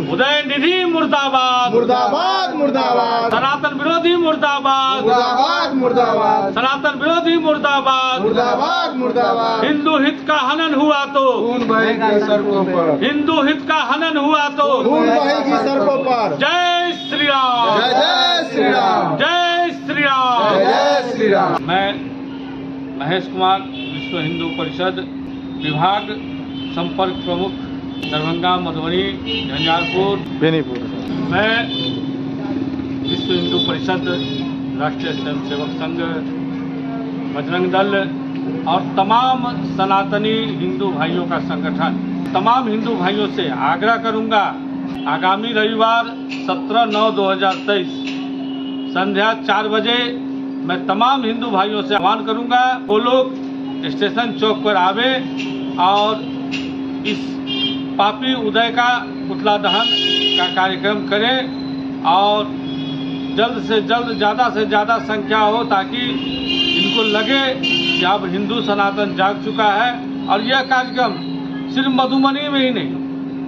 उदयनिधि मुर्दाबाद, मुर्दाबाद मुर्दाबाद, सनातन विरोधी मुर्दाबाद, मुर्दाबाद मुर्दाबाद, सनातन विरोधी मुर्दाबाद, मुर्दाबाद मुर्दाबाद। हिंदू हित का हनन हुआ तो खून बहेगी सड़कों पर, हिंदू हित का हनन हुआ तो खून बहेगी सड़कों पर। जय श्री राम, जय जय श्री राम, जय श्री राम, जय जय श्री राम। मैं महेश कुमार, विश्व हिंदू परिषद विभाग संपर्क प्रमुख, दरभंगा, मधुबनी, झंझारपुर, बेनीपुर। मैं विश्व हिंदू परिषद, राष्ट्रीय स्वयंसेवक संघ, बजरंग दल और तमाम सनातनी हिंदू भाइयों का संगठन तमाम हिंदू भाइयों से आग्रह करूंगा, आगामी रविवार 17/9/2023 संध्या 4 बजे मैं तमाम हिंदू भाइयों से आह्वान करूंगा वो लोग स्टेशन चौक पर आवे और इस पापी उदय का पुतला दहन का कार्यक्रम करें और जल्द से जल्द ज़्यादा से ज़्यादा संख्या हो ताकि इनको लगे कि अब हिंदू सनातन जाग चुका है। और यह कार्यक्रम सिर्फ मधुबनी में ही नहीं,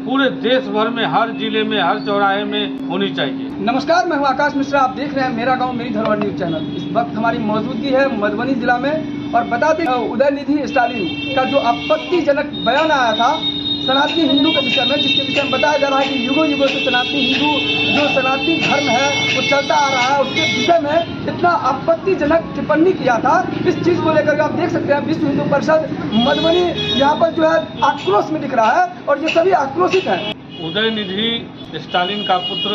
पूरे देश भर में, हर जिले में, हर चौराहे में होनी चाहिए। नमस्कार, मैं हूं आकाश मिश्रा। आप देख रहे हैं मेरा गांव मेरी धरोहर न्यूज चैनल। इस वक्त हमारी मौजूदगी है मधुबनी जिला में और बता दें उदयनिधि स्टालिन का जो आपत्तिजनक बयान आया था सनातनी हिंदू के विषय में, जिसके विषय में बताया जा रहा है कि युगों युगों से सनातनी हिंदू जो सनातनी धर्म है वो चलता आ रहा है, उसके विषय में इतना आपत्तिजनक टिप्पणी किया था। इस चीज को लेकर आप देख सकते हैं विश्व हिंदू परिषद मधुबनी यहाँ पर जो है आक्रोश में दिख रहा है और ये सभी आक्रोशित है। उदयनिधि स्टालिन का पुत्र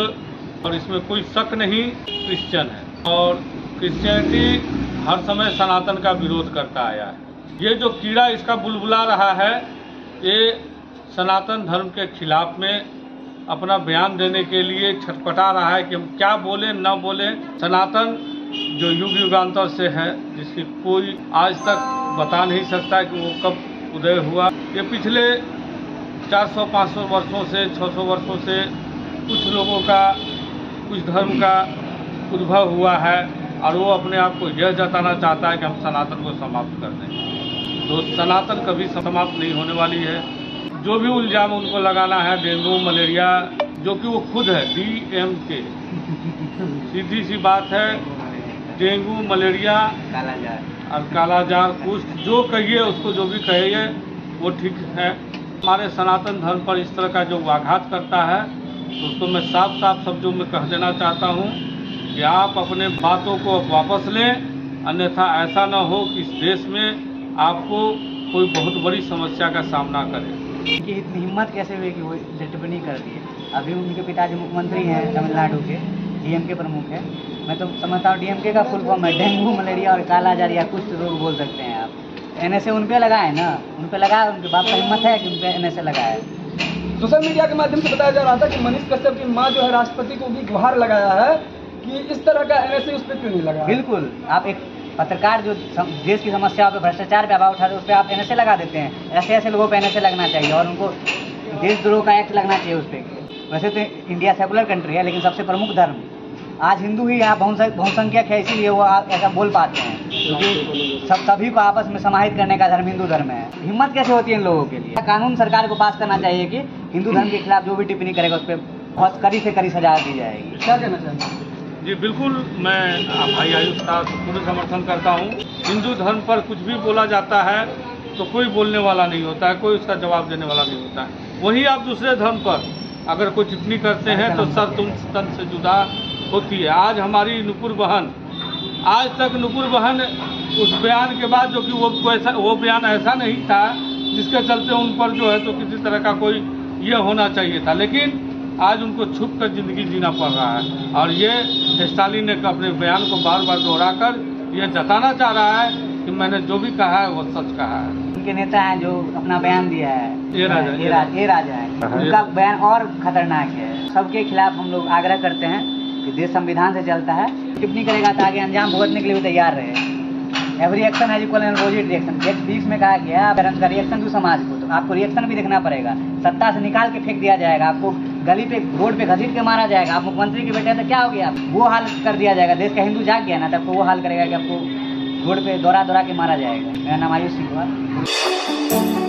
और इसमें कोई शक नहीं क्रिश्चियन है और क्रिश्चियनिटी हर समय सनातन का विरोध करता आया है। ये जो कीड़ा इसका बुलबुला रहा है ये सनातन धर्म के खिलाफ में अपना बयान देने के लिए छटपटा रहा है कि हम क्या बोलें न बोलें। सनातन जो युग युगांतर से है, जिसकी कोई आज तक बता नहीं सकता कि वो कब उदय हुआ। ये पिछले 400-500 वर्षों से, 600 वर्षों से कुछ लोगों का, कुछ धर्म का उद्भव हुआ है और वो अपने आप को यह जताना चाहता है कि हम सनातन को समाप्त कर दें। तो सनातन कभी समाप्त नहीं होने वाली है। जो भी इल्जाम उनको लगाना है, डेंगू मलेरिया, जो कि वो खुद है DMK, सीधी सी बात है, डेंगू मलेरिया और कालाजार कुष्ठ जो कहिए उसको, जो भी कहिए वो ठीक है। हमारे सनातन धर्म पर इस तरह का जो आघात करता है तो उसको मैं साफ साफ शब्दों में कह देना चाहता हूँ कि आप अपने बातों को वापस लें, अन्यथा ऐसा न हो कि इस देश में आपको कोई बहुत बड़ी समस्या का सामना करे। कि इतनी हिम्मत कैसे हुई कि वो टिप्पणी कर दी है। अभी उनके पिताजी मुख्यमंत्री हैं तमिलनाडु के, DMK प्रमुख है। मैं तो समझता हूँ DMK का फुल फॉर्म है डेंगू मलेरिया और कालाजार या कुछ रोग बोल सकते हैं आप। NSA उन पे लगाए ना, उन पे लगाया, उनके बाप का हिम्मत है कि उन पे NSA लगाया। सोशल मीडिया के माध्यम से बताया जा रहा था कि मनीष कश्यप की मां जो है राष्ट्रपति को भी गुहार लगाया है कि इस तरह का NSA उस पर क्यों नहीं लगा। बिल्कुल, आप एक पत्रकार जो देश की समस्याओं पे, भ्रष्टाचार पे आवाज उठा रहे उस पर आप NSA लगा देते हैं। ऐसे लोगों पे NSA लगना चाहिए और उनको देशद्रोह का एक्ट लगना चाहिए उस पर। वैसे तो इंडिया सेकुलर कंट्री है लेकिन सबसे प्रमुख धर्म आज हिंदू ही यहाँ बहुसंख्यक है, इसीलिए वो ऐसा बोल पाते हैं क्योंकि सभी को आपस में समाहित करने का धर्म हिंदू धर्म है। हिम्मत कैसे होती है इन लोगों के लिए। कानून सरकार को पास करना चाहिए कि हिंदू धर्म के खिलाफ जो भी टिप्पणी करेगा उस पर बहुत कड़ी से कड़ी सजा दी जाएगी। क्या कहना चाहिए? जी बिल्कुल, मैं भाई आयुष का पूर्ण समर्थन करता हूँ। हिंदू धर्म पर कुछ भी बोला जाता है तो कोई बोलने वाला नहीं होता है, कोई उसका जवाब देने वाला नहीं होता है। वहीं आप दूसरे धर्म पर अगर कोई टिप्पणी करते हैं तो सर तुम तन से जुदा होती है। आज हमारी नुपुर बहन, आज तक नुपुर बहन उस बयान के बाद, जो कि वो बयान ऐसा नहीं था जिसके चलते उन पर जो है तो किसी तरह का कोई ये होना चाहिए था, लेकिन आज उनको छुप कर जिंदगी जीना पड़ रहा है। और ये स्टालिन ने अपने बयान को बार बार दोहराकर ये जताना चाह रहा है कि मैंने जो भी कहा है वो सच कहा है। उनके नेता हैं जो अपना बयान दिया है, ये राजा है, उनका बयान और खतरनाक है। सबके खिलाफ हम लोग आग्रह करते हैं कि देश संविधान से चलता है, टिप्पणी करेगा तो आगे अंजाम भुगतने के लिए भी तैयार रहे। एवरी एक्शन है इक्वल एंड अपोजिट रिएक्शन। बीच में कहा गया पेरेंट्स का रिएक्शन टू समाज को, तो आपको रिएक्शन भी देखना पड़ेगा। सत्ता से निकाल के फेंक दिया जाएगा, आपको गली पे रोड पे घसीट के मारा जाएगा। आप मुख्यमंत्री के बेटे तो क्या हो गया, वो हाल कर दिया जाएगा। देश का हिंदू जाग गया ना, तब वो हाल करेगा कि आपको रोड पे दौरा के मारा जाएगा। मेरा नाम आयुष सिंह।